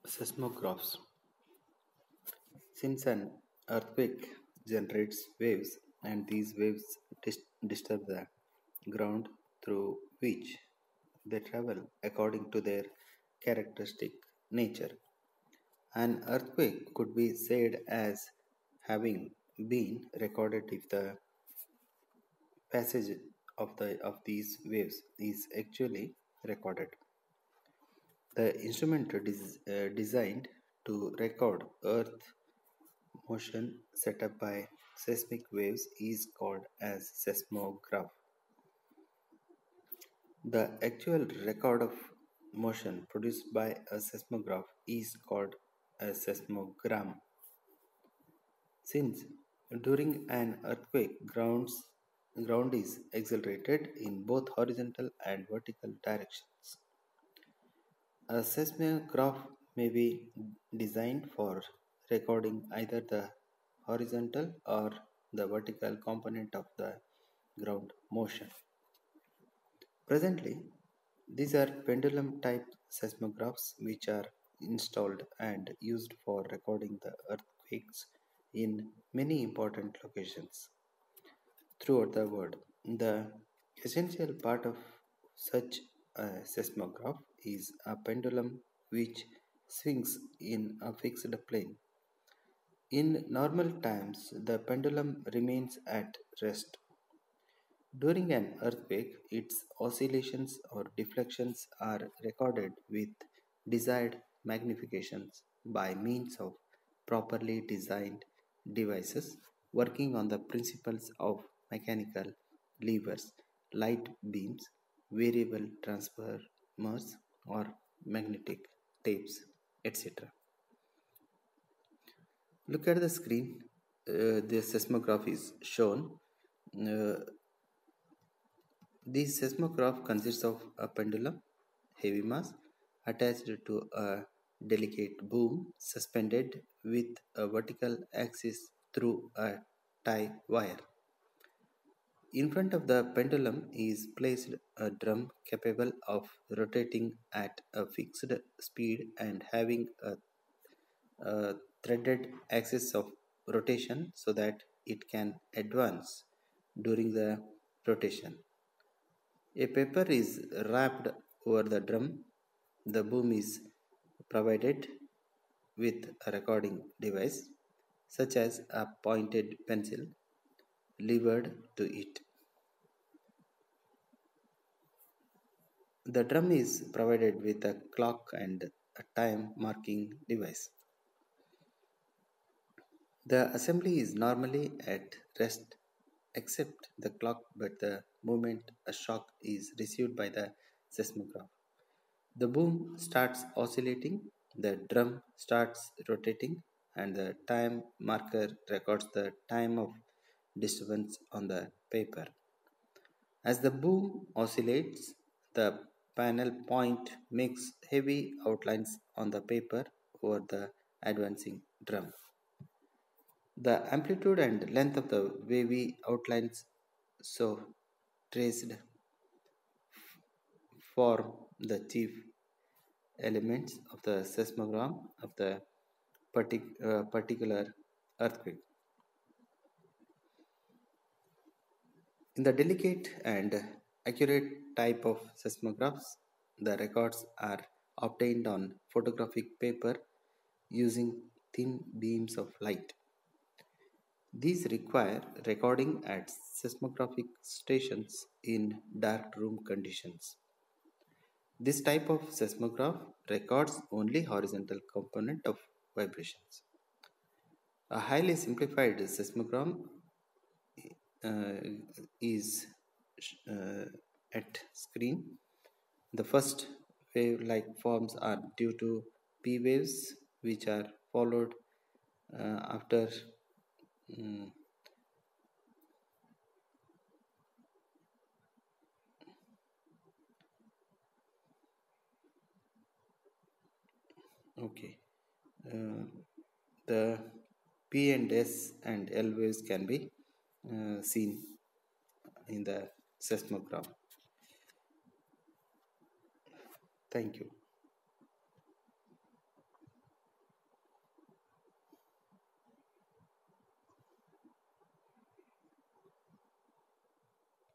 Seismographs. Since an earthquake generates waves and these waves disturb the ground through which they travel according to their characteristic nature, an earthquake could be said as having been recorded if the passage of these waves is actually recorded. The instrument designed to record earth motion set up by seismic waves is called as seismograph. The actual record of motion produced by a seismograph is called a seismogram. Since during an earthquake ground is accelerated in both horizontal and vertical directions. A seismograph may be designed for recording either the horizontal or the vertical component of the ground motion. Presently, these are pendulum type seismographs which are installed and used for recording the earthquakes in many important locations throughout the world. The essential part of such a seismograph is a pendulum which swings in a fixed plane. In normal times, the pendulum remains at rest. During an earthquake, its oscillations or deflections are recorded with desired magnifications by means of properly designed devices working on the principles of mechanical levers, light beams, variable transformers, or magnetic tapes, etc. Look at the screen. The seismograph is shown. Uh, This seismograph consists of a pendulum, heavy mass, attached to a delicate boom suspended with a vertical axis through a tie wire. In front of the pendulum is placed a drum capable of rotating at a fixed speed and having a threaded axis of rotation so that it can advance during the rotation. A paper is wrapped over the drum. The boom is provided with a recording device, such as a pointed pencil, levered to it. The drum is provided with a clock and a time marking device. The assembly is normally at rest except the clock, but the moment a shock is received by the seismograph. The boom starts oscillating, the drum starts rotating, and the time marker records the time of disturbance on the paper. As the boom oscillates, the panel point makes heavy outlines on the paper over the advancing drum. The amplitude and length of the wavy outlines so traced form the chief elements of the seismogram of the particular earthquake. In the delicate and accurate type of seismographs, the records are obtained on photographic paper using thin beams of light. These require recording at seismographic stations in dark room conditions. This type of seismograph records only horizontal component of vibrations. A highly simplified seismogram uh, is uh, at screen. The first wave-like forms are due to P waves, which are followed after mm, okay. Uh, the P and S and L waves can be seen in the seismograph. Thank you.